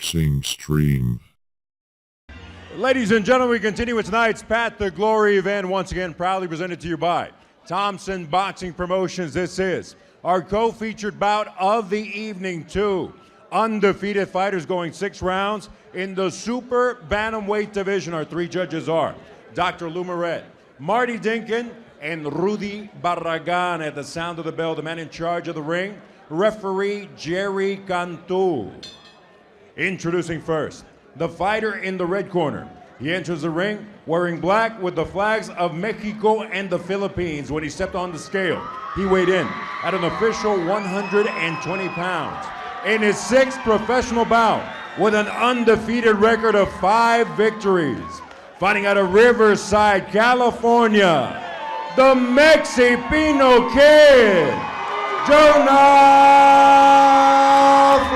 Boxing Stream. Ladies and gentlemen, we continue with tonight's Path to Glory event, once again proudly presented to you by Thompson Boxing Promotions. This is our co-featured bout of the evening. Two undefeated fighters going 6 rounds in the super bantamweight division. Our 3 judges are Dr. Lou Moret, Marty Dinkin, and Rudy Barragan. At the sound of the bell, the man in charge of the ring, referee Jerry Cantu. Introducing first, the fighter in the red corner. He enters the ring wearing black with the flags of Mexico and the Philippines. When he stepped on the scale, he weighed in at an official 120 pounds. In his 6th professional bout, with an undefeated record of 5 victories. Fighting out of Riverside, California, the Mexipino Kid, Jonah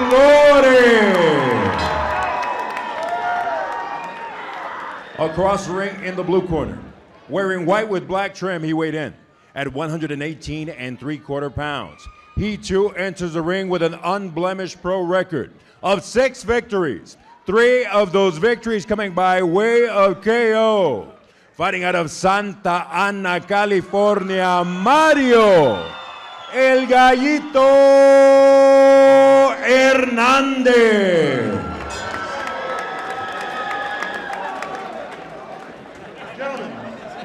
Flores. Across the ring in the blue corner, wearing white with black trim, he weighed in at 118 3/4 pounds. He too enters the ring with an unblemished pro record of 6 victories. 3 of those victories coming by way of KO. Fighting out of Santa Ana, California, Mario El Gallito Hernandez.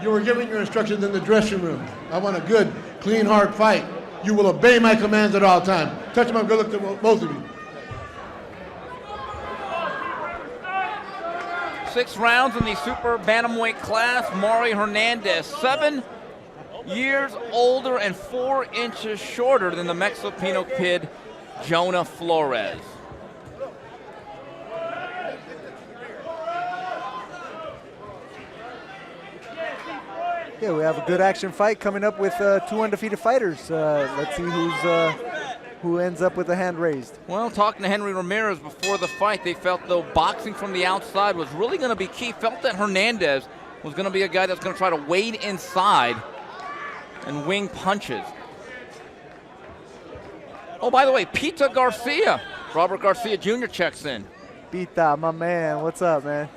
You were giving your instructions in the dressing room. I want a good, clean, hard fight. You will obey my commands at all times. Touch him up, good look to both of you. 6 rounds in the super bantamweight class. Mario Hernandez, 7 years older and 4 inches shorter than the Mexipino Kid, Jonah Flores. Yeah, we have a good action fight coming up with 2 undefeated fighters. Let's see who ends up with a hand raised. Well, talking to Henry Ramirez before the fight, they felt though boxing from the outside was really going to be key. Felt that Hernandez was going to be a guy that's going to try to wade inside and wing punches. Oh, by the way, Pita Garcia. Robert Garcia Jr. checks in. Pita, my man, what's up, man?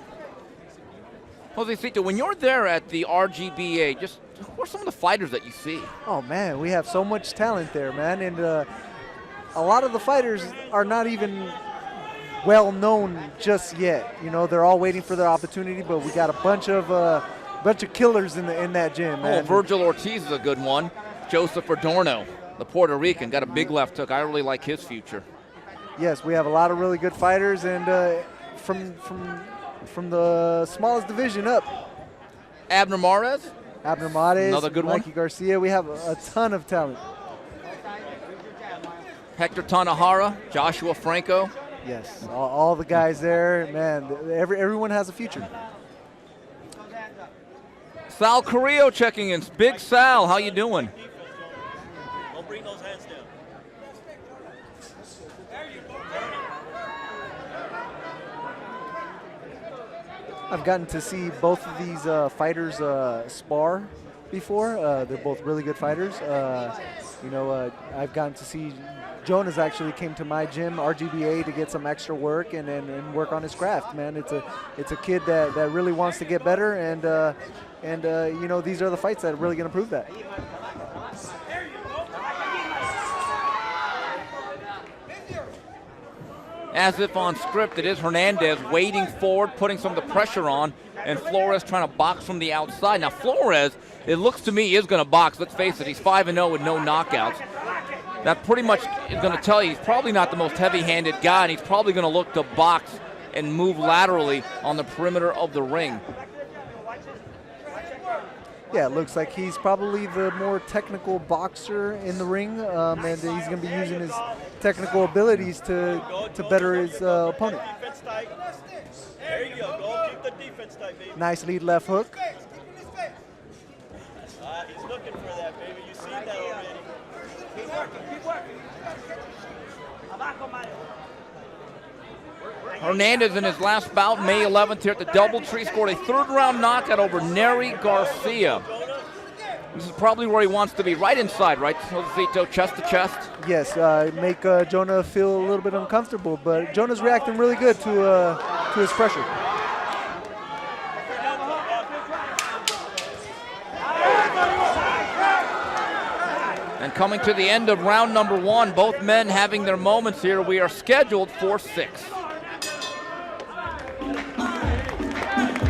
Josecito, when you're there at the RGBA, just who are some of the fighters that you see? Oh, man, we have so much talent there, man. And a lot of the fighters are not even well known just yet. You know, they're all waiting for their opportunity, but we got a bunch of killers in that gym, man. Oh, Virgil Ortiz is a good one. Joseph Adorno, the Puerto Rican, got a big left hook. I really like his future. Yes, we have a lot of really good fighters, and from the smallest division up. Abner Mares, another good Mikey one. Garcia. We have a ton of talent. Hector Tanahara, Joshua Franco. Yes, all the guys there, man. Everyone has a future. Sal Carrillo checking in. Big Sal, how you doing? Don't bring those hands down. I've gotten to see both of these fighters spar before. They're both really good fighters. I've gotten to see Jonas actually came to my gym, RGBA, to get some extra work and work on his craft. Man, it's a kid that really wants to get better, and these are the fights that are really going to prove that. As if on script, it is Hernandez wading forward, putting some of the pressure on, and Flores trying to box from the outside. Now Flores, it looks to me, is going to box. Let's face it, he's 5-0 with no knockouts. That pretty much is going to tell you he's probably not the most heavy-handed guy, and he's probably going to look to box and move laterally on the perimeter of the ring. Yeah, it looks like he's probably the more technical boxer in the ring, and he's going to be using his technical abilities to better his opponent. There you go. Go keep the defense tight, baby. Nice lead left hook. He's looking for that, baby. You've seen that already. Keep working. Keep working. Hernandez in his last bout, May 11th here at the Doubletree, scored a 3rd-round knockout over Nery Garcia. This is probably where he wants to be, right inside, right, Josecito, chest to chest? Yes, make Jonah feel a little bit uncomfortable, but Jonah's reacting really good to his pressure. And coming to the end of round number 1, both men having their moments here. We are scheduled for 6.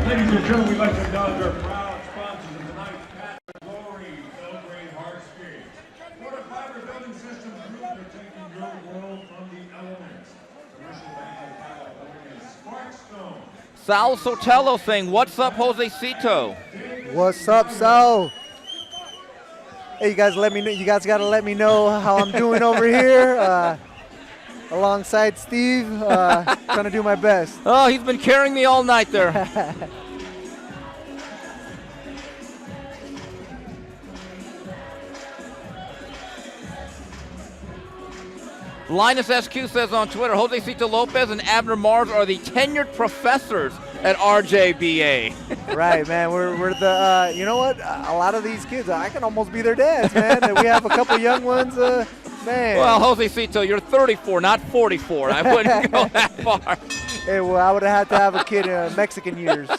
Ladies and gentlemen, we'd like to acknowledge our proud sponsors of tonight's Pat the Glory Belgrade Hardscape. What a fiber building system group protecting your world from the elements. Commercial Bank of California, Sparkstone. Sal Sotelo saying, "What's up, Josecito?" What's up, Sal? Hey, you guys, let me know. You guys got to let me know how I'm doing over here. Alongside Steve, trying to do my best. Oh, he's been carrying me all night there. Linus SQ says on Twitter, Josecito Lopez and Abner Mars are the tenured professors at RJBA. Right, man. We're the, you know what? A lot of these kids, I can almost be their dads, man. And we have a couple young ones, man. Well, Josecito, you're 34, not 44. I wouldn't go that far. Hey, well, I would have had to have a kid in Mexican years. All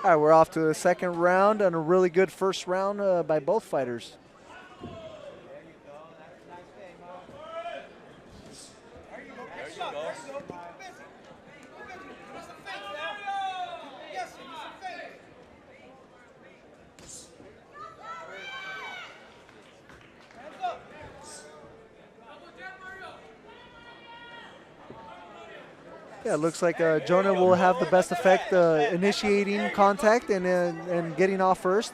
right, we're off to the second round and a really good first round by both fighters. Yeah, it looks like Jonah will have the best effect initiating contact and getting off first,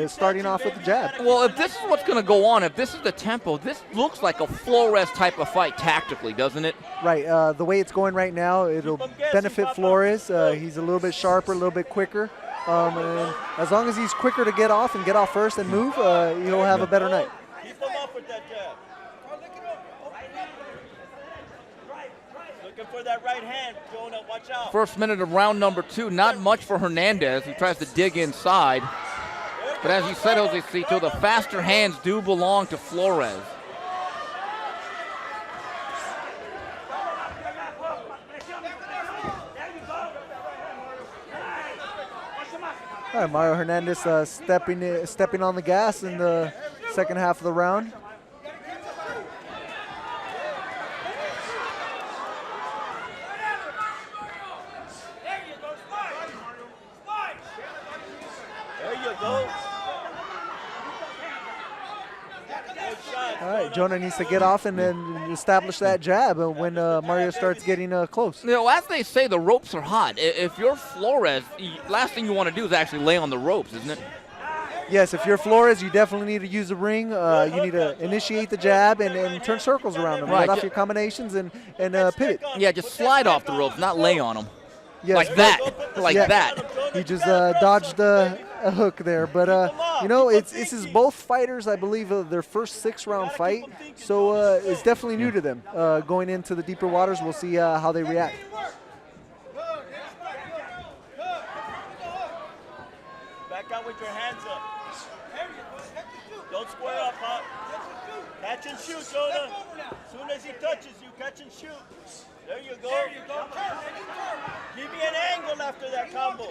starting off with the jab. Well, if this is what's going to go on, if this is the tempo, this looks like a Flores type of fight tactically, doesn't it? Right. The way it's going right now, it'll benefit Flores. He's a little bit sharper, a little bit quicker. And as long as he's quicker to get off first and move, he'll have a better night. Keep him up with that jab. Looking for that right hand, Jonah, watch out. First minute of round number 2, not much for Hernandez, who tries to dig inside. But as you said, Josecito, the faster hands do belong to Flores. All right, Mario Hernandez stepping on the gas in the second half of the round. All right, Jonah needs to get off and then establish that jab when Mario starts getting close. You know, as they say, the ropes are hot. If you're Flores, last thing you want to do is actually lay on the ropes, isn't it? Yes, if you're Flores, you definitely need to use the ring. You need to initiate the jab and turn circles around them. Right off your combinations and pivot. Yeah, just slide off the ropes, not lay on them. Yes, like that, like that. He just dodged a hook there. But, you know, this is both fighters, I believe, their first 6-round fight. So it's definitely new to them. Going into the deeper waters, we'll see how they react. Back out with your hands up. Don't square up, huh? Catch and shoot, Jonah. As soon as he touches you, catch and shoot. There you go. There you go. Give me an angle after that combo.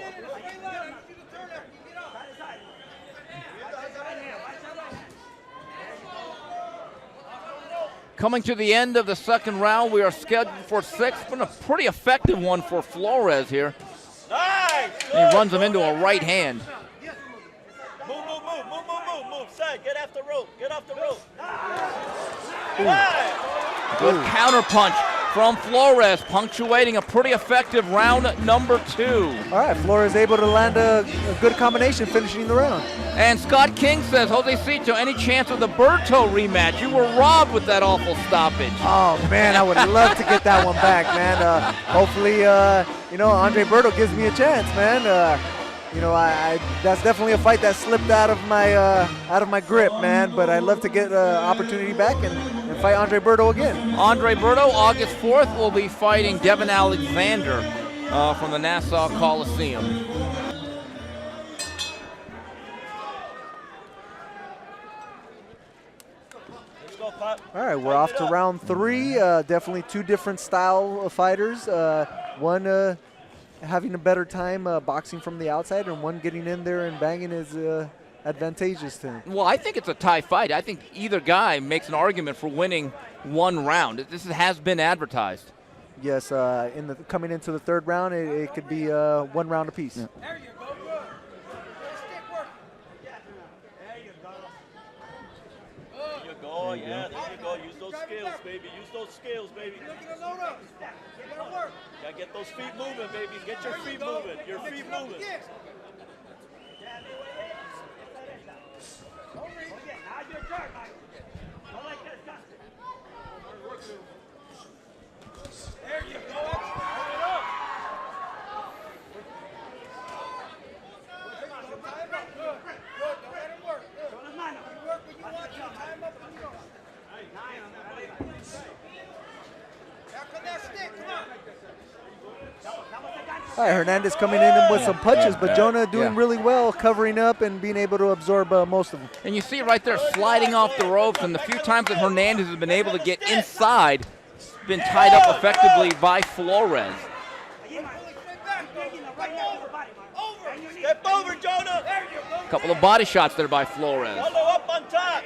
Coming to the end of the second round, we are scheduled for 6. Been a pretty effective one for Flores here. Nice. He runs him into a right hand. Move. Side, get off the rope. Get off the rope. Good counter punch from Flores, punctuating a pretty effective round number 2. All right, Flores able to land a good combination, finishing the round. And Scott King says, Josecito, any chance of the Berto rematch? You were robbed with that awful stoppage. Oh, man, I would love to get that one back, man. Hopefully, you know, Andre Berto gives me a chance, man. You know, that's definitely a fight that slipped out of my grip, man. But I'd love to get an opportunity back and fight Andre Berto again. Andre Berto, August 4th, will be fighting Devin Alexander from the Nassau Coliseum. go, Pop. All right, we're off to round 3. Definitely 2 different style of fighters. One having a better time boxing from the outside, and one getting in there and banging is advantageous to him. Well, I think it's a tie fight. I think either guy makes an argument for winning one round. This has been advertised. Yes, coming into the 3rd round, it could be 1 round apiece. Yeah. There you go. Good. Stick work. There you go. There you go. Yeah, there you go. Use those skills, baby. Use those skills, baby. Gotta get those feet moving, baby. Get your feet moving. Your feet moving. There you go. All right, Hernandez coming in with some punches, but Jonah doing really well, covering up and being able to absorb most of them. And you see right there sliding off the ropes, and the few times that Hernandez has been able to get inside, been tied up effectively by Flores. Step over, Jonah. A couple of body shots there by Flores. Follow up on top.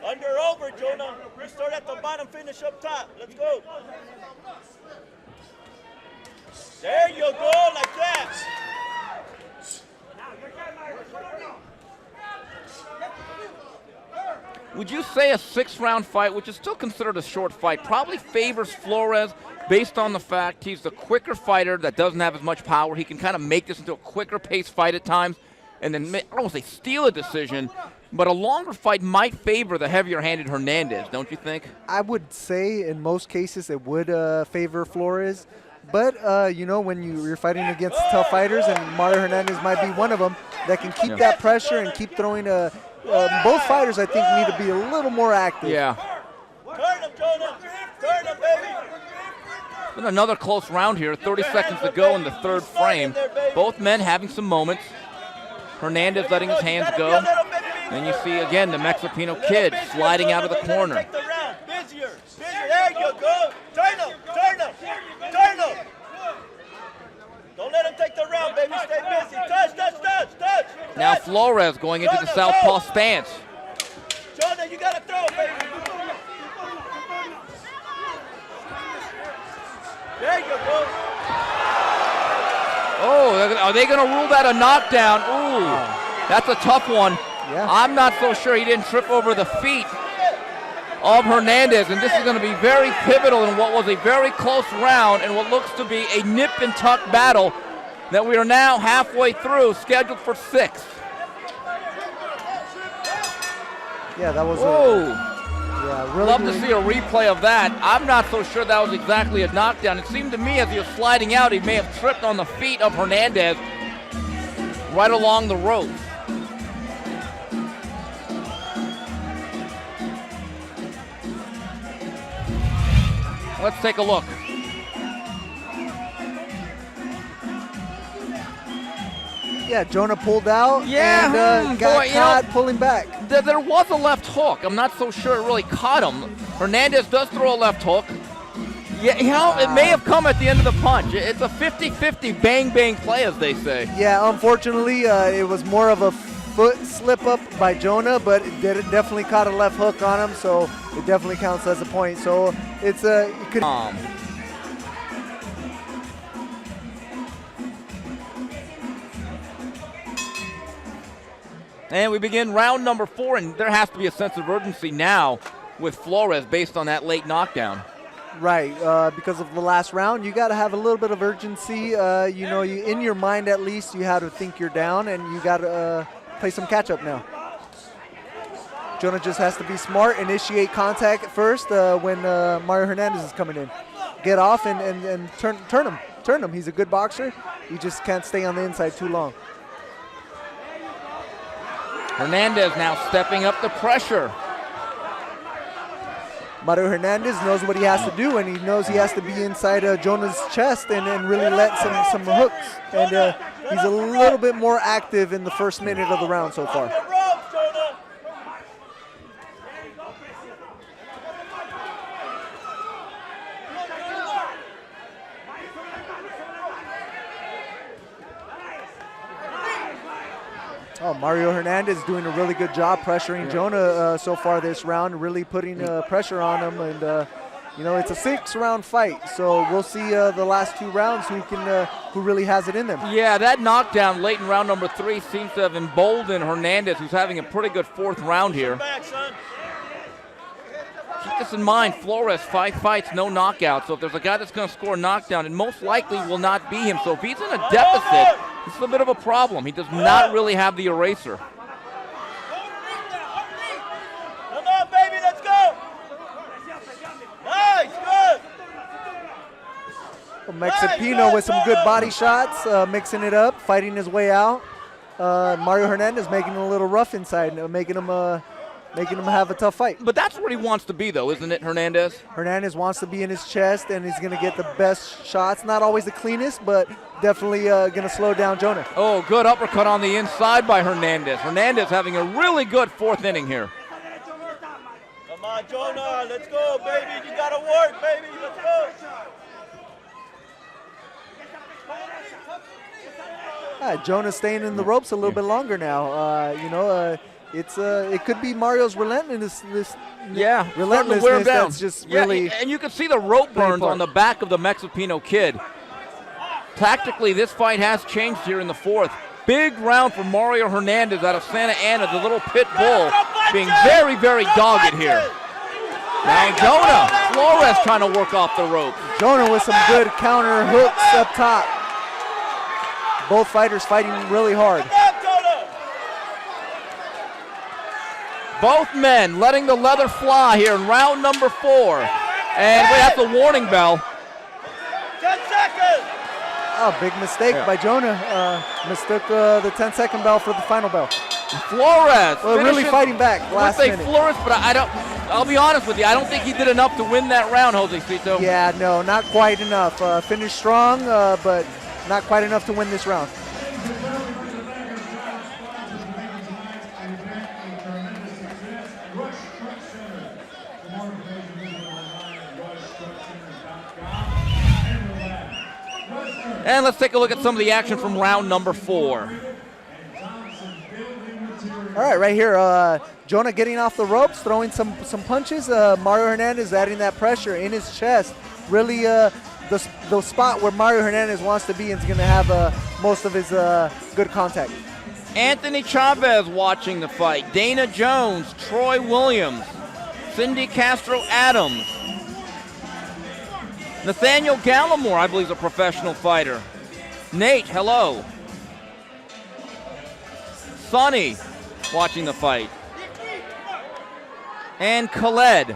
Under over, Jonah. You start at the bottom, finish up top. Let's go. There you go, like that. Would you say a 6-round fight, which is still considered a short fight, probably favors Flores based on the fact he's the quicker fighter that doesn't have as much power? He can kind of make this into a quicker pace fight at times and then, I don't want to say steal a decision, but a longer fight might favor the heavier-handed Hernandez, don't you think? I would say in most cases it would favor Flores. But, when you're fighting against tough fighters, and Mario Hernandez might be one of them, that can keep that pressure and keep throwing both fighters, I think, need to be a little more active. Yeah. Turn him, Jonah. Turn him, baby. Been another close round here, 30 seconds to go in the 3rd frame. Both men having some moments. Hernandez letting his hands go. Then you see, again, the Mexipino kid sliding out of the corner. Busier. There you go. Turn him. Turn him. Turn him. Don't let him take the round, baby. Stay busy. Touch, touch, touch, touch. Now Flores going into the southpaw stance. Jonah, you got to throw, baby. There you go. Oh, are they going to rule that a knockdown? Ooh, that's a tough one. Yeah. I'm not so sure he didn't trip over the feet of Hernandez, and this is going to be very pivotal in what was a very close round and what looks to be a nip-and-tuck battle that we are now halfway through, scheduled for 6. Yeah, that was really love to see a replay of that. I'm not so sure that was exactly a knockdown. It seemed to me as he was sliding out, he may have tripped on the feet of Hernandez right along the rope. Let's take a look. Yeah, Jonah pulled out and got caught pulling back. There was a left hook. I'm not so sure it really caught him. Hernandez does throw a left hook. Yeah, it may have come at the end of the punch. It's a 50-50 bang-bang play, as they say. Yeah, unfortunately, it was more of a foot slip-up by Jonah, but it definitely caught a left hook on him, so it definitely counts as a point. So it could. And we begin round number 4, and there has to be a sense of urgency now with Flores based on that late knockdown. Right, because of the last round, you got to have a little bit of urgency. In your mind at least, you have to think you're down, and you got to play some catch-up now. Jonah just has to be smart, initiate contact first when Mario Hernandez is coming in. Get off and turn him. He's a good boxer. You just can't stay on the inside too long. Hernandez now stepping up the pressure. Mario Hernandez knows what he has to do, and he knows he has to be inside Jonah's chest and really let some hooks. And he's a little bit more active in the first minute of the round so far. Mario Hernandez doing a really good job pressuring Jonah so far this round, really putting pressure on him. And, it's a 6-round fight, so we'll see the last 2 rounds who really has it in them. Yeah, that knockdown late in round number 3 seems to have emboldened Hernandez, who's having a pretty good 4th round here. Keep this in mind, Flores, 5 fights, no knockouts. So if there's a guy that's going to score a knockdown, it most likely will not be him. So if he's in a deficit, this is a bit of a problem. He does not really have the eraser. Come on, baby, let's go. Nice, good. Mexipino with some good body shots, mixing it up, fighting his way out. Mario Hernandez making it a little rough inside, making him have a tough fight. But that's where he wants to be, though, isn't it, Hernandez? Hernandez wants to be in his chest, and he's going to get the best shots. Not always the cleanest, but definitely going to slow down Jonah. Oh, good uppercut on the inside by Hernandez. Hernandez having a really good 4th inning here. Come on, Jonah, let's go, baby. You got to work, baby. Let's go. Jonah staying in the ropes a little bit longer now. It could be Mario's relentlessness. Relentlessness. That's just really. And you can see the rope burns on the back of the Mexipino kid. Tactically, this fight has changed here in the 4th. Big round for Mario Hernandez out of Santa Ana, the little pit bull, being very, very dogged here. Now Jonah Flores trying to work off the rope. Jonah with some good counter hooks up top. Both fighters fighting really hard. Both men letting the leather fly here in round number 4. And we have the warning bell. 10 seconds. Oh, big mistake by Jonah. Mistook the 10-second bell for the final bell. Flores. Really fighting back last minute. Flores, but I'll be honest with you, I don't think he did enough to win that round, Jose Cito. Yeah, no, not quite enough. Finished strong, but not quite enough to win this round. And let's take a look at some of the action from round number 4. All right here, Jonah getting off the ropes, throwing some punches. Mario Hernandez adding that pressure in his chest. Really the spot where Mario Hernandez wants to be and is going to have most of his good contact. Anthony Chavez watching the fight. Dana Jones, Troy Williams, Cindy Castro Adams. Nathaniel Gallimore, I believe, is a professional fighter. Nate, hello. Sonny watching the fight. And Khaled,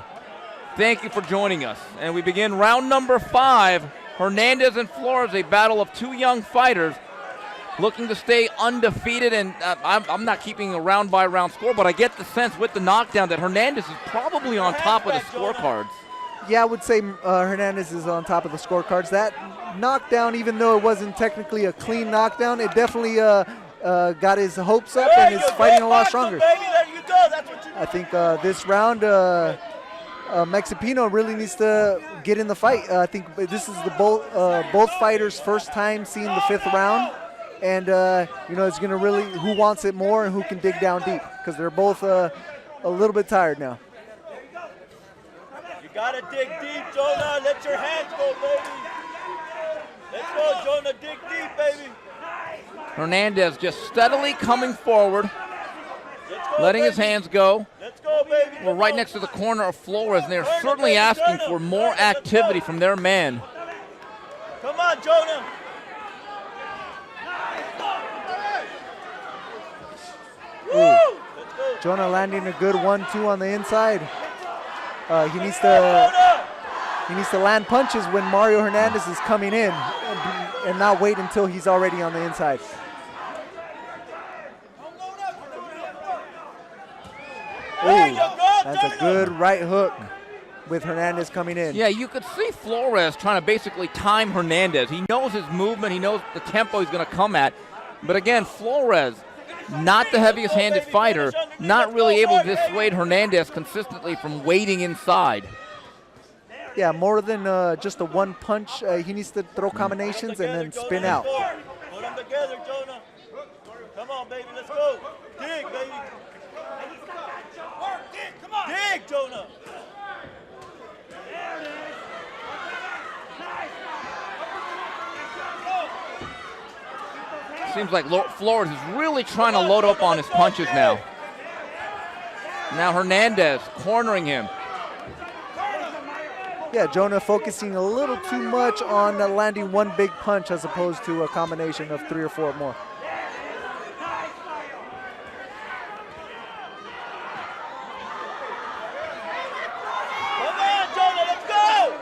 thank you for joining us. And we begin round number 5. Hernandez and Flores, a battle of 2 young fighters looking to stay undefeated. And I'm not keeping a round-by-round score, but I get the sense with the knockdown that Hernandez is probably on top of the scorecards. Yeah, I would say Hernandez is on top of the scorecards. That knockdown, even though it wasn't technically a clean knockdown, it definitely got his hopes up and is fighting a lot stronger. I think this round, Mexipino really needs to get in the fight. I think this is both fighters' first time seeing the 5th round, and it's going to really who wants it more and who can dig down deep, because they're both a little bit tired now. You gotta dig deep, Jonah. Let your hands go, baby. Let's go, Jonah. Dig deep, baby. Hernandez just steadily coming forward, letting his hands go. Let's go, baby. We're right next to the corner of Flores, and they're certainly asking for more activity from their man. Come on, Jonah. Ooh. Jonah landing a good 1-2 on the inside. He needs to land punches when Mario Hernandez is coming in and not wait until he's already on the inside. Ooh, that's a good right hook with Hernandez coming in. Yeah, you could see Flores trying to basically time Hernandez. He knows his movement. He knows the tempo he's going to come at. But again, Flores, not the heaviest handed fighter, not really able to dissuade Hernandez consistently from waiting inside. Yeah, more than just a one punch. He needs to throw combinations and then spin out. Put them together, Jonah. Come on, baby, let's go. Seems like Flores is really trying to load up on his punches now. Now Hernandez cornering him. Yeah, Jonah focusing a little too much on landing one big punch as opposed to a combination of 3 or 4 more. Come on, Jonah, let's go!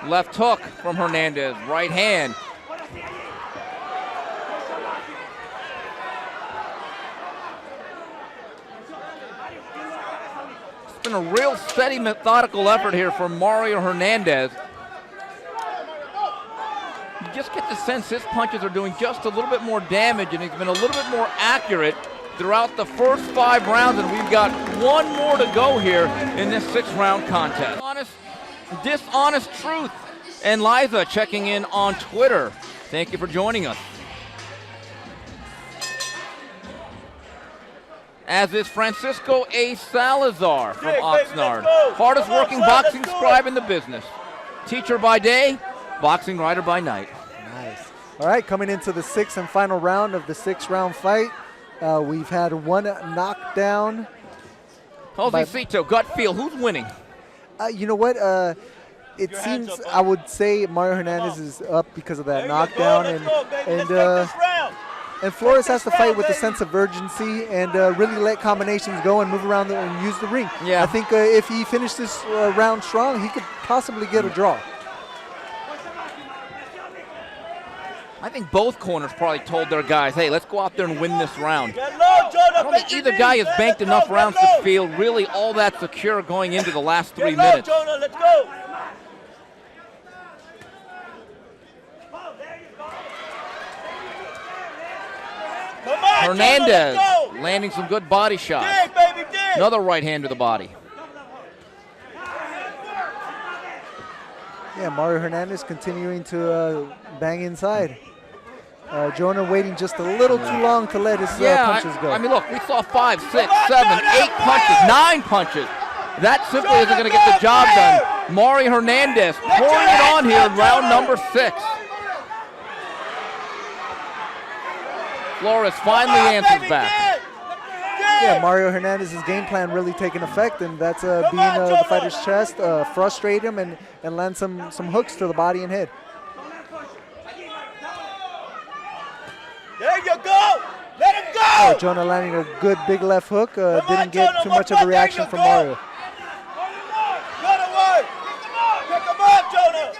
Left hook from Hernandez, right hand. It's been a real steady, methodical effort here from Mario Hernandez. You just get the sense his punches are doing just a little bit more damage, and he's been a little bit more accurate throughout the first 5 rounds, and we've got 1 more to go here in this 6-round contest. Dishonest truth. And Liza checking in on Twitter. Thank you for joining us. As is Francisco A. Salazar from Oxnard. Hardest working boxing scribe in the business. Teacher by day, boxing writer by night. Nice. All right, coming into the 6th and final round of the 6-round fight. We've had 1 knockdown. Josecito, gut feel, who's winning? You know what? It seems, I would say Mario Hernandez is up because of that knockdown, and Flores has to fight with a sense of urgency and really let combinations go and move around and use the ring. Yeah. I think if he finished this round strong, he could possibly get a draw. I think both corners probably told their guys, hey, let's go out there and win this round. Get low, Jonah, I don't think either guy has banked enough rounds to feel really all that secure going into the last 3 Get low, minutes. Jonah, let's go. Come on, Hernandez Jonah, let's go. landing some good body shots. Dig, baby, dig. Another right hand to the body. Yeah, Mario Hernandez continuing to bang inside. Jonah waiting just a little too long to let his punches go. I mean, look, we saw 5, 6, 7, 8 punches, 9 punches. That simply isn't going to get the job done. Mario Hernandez pouring it on here in round number 6. Flores finally answers back. Yeah, Mario Hernandez's game plan really taking effect, and that's being the fighter's chest, frustrate him, and land some hooks to the body and head. There you go. Let him go. Jonah landing a good big left hook. Didn't get too much of a reaction from Mario. Go to work. Pick him up, Jonah.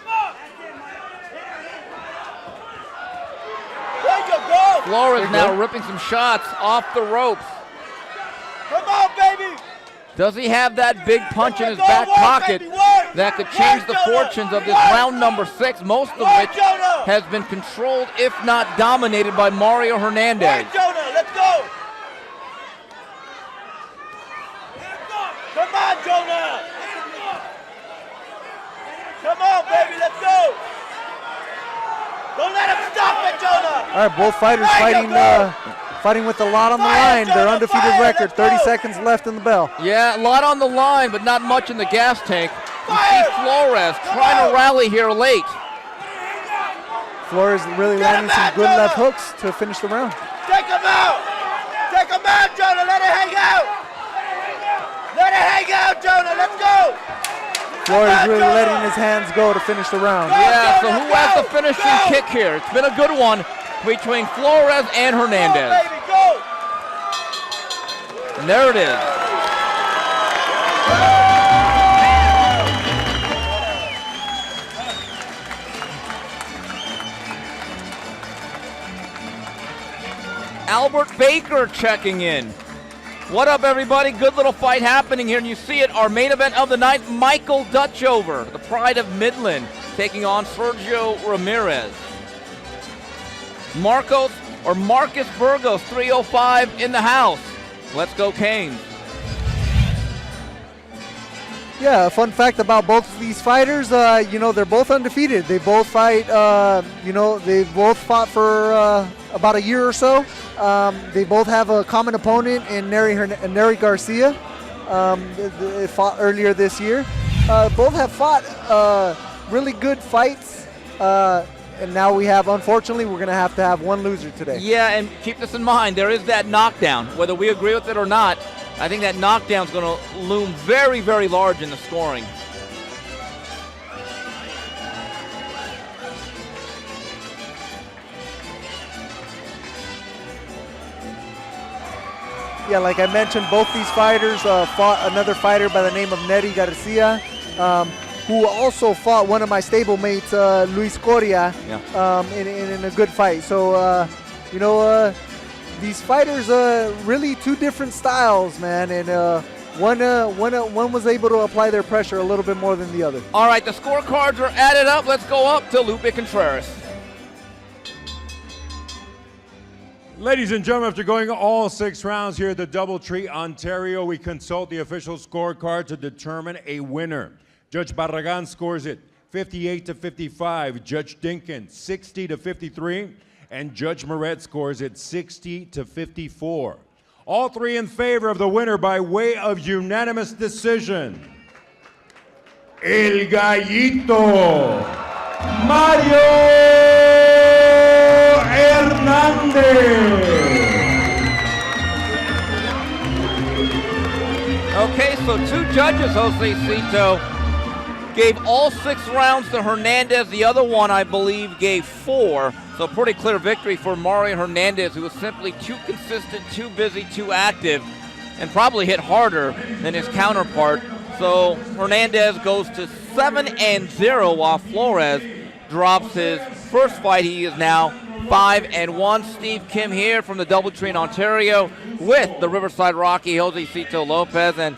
There you go. Flores now ripping some shots off the ropes. Come on, baby. Does he have that big punch in his back pocket that could change the fortunes of this round number 6, most of which has been controlled, if not dominated, by Mario Hernandez? Right, Jonah, let's go. Come on, Jonah. Come on, baby, let's go. Don't let him stop it, Jonah. All right, both fighters fighting with a lot on the line. Their undefeated record, 30 seconds left in the bell. Yeah, a lot on the line, but not much in the gas tank. You see Flores trying to rally here late. Flores really landing some good left hooks to finish the round. Take him out. Take him out, Jonah. Let it hang out. Let it hang out, Jonah. Let's go. Flores really letting his hands go to finish the round. Yeah, so who has the finishing kick here? It's been a good one between Flores and Hernandez. Go, baby, go. And there it is. Albert Baker checking in. What up, everybody? Good little fight happening here, and you see it. Our main event of the night, Michael Dutchover, the pride of Midland, taking on Sergio Ramirez. Marcus Burgos, 305 in the house. Let's go, Canes. Yeah, a fun fact about both of these fighters, they're both undefeated. They both fight, they both fought for about a year or so. They both have a common opponent in Nery Garcia. They fought earlier this year. Both have fought really good fights And now we have, unfortunately, we're going to have one loser today. Yeah, and keep this in mind. There is that knockdown. Whether we agree with it or not, I think that knockdown is going to loom very, very large in the scoring. Yeah, like I mentioned, both these fighters fought another fighter by the name of Neri Garcia, who also fought one of my stablemates, Luis Coria, in a good fight. So, these fighters really two different styles, man, and one was able to apply their pressure a little bit more than the other. All right, the scorecards are added up. Let's go up to Lupe Contreras. Ladies and gentlemen, after going all 6 rounds here at the Doubletree, Ontario, we consult the official scorecard to determine a winner. Judge Barragan scores it 58-55, Judge Dinkin 60-53, and Judge Moret scores it 60-54. All 3 in favor of the winner by way of unanimous decision. El Gallito, Mario Hernandez. Okay, so 2 judges, Jose Cito, gave all 6 rounds to Hernandez. The other one, I believe, gave 4. So pretty clear victory for Mario Hernandez, who was simply too consistent, too busy, too active, and probably hit harder than his counterpart. So Hernandez goes to 7-0, while Flores drops his first fight. He is now 5-1. Steve Kim here from the Doubletree in Ontario with the Riverside Rocky, Jose Cito Lopez. And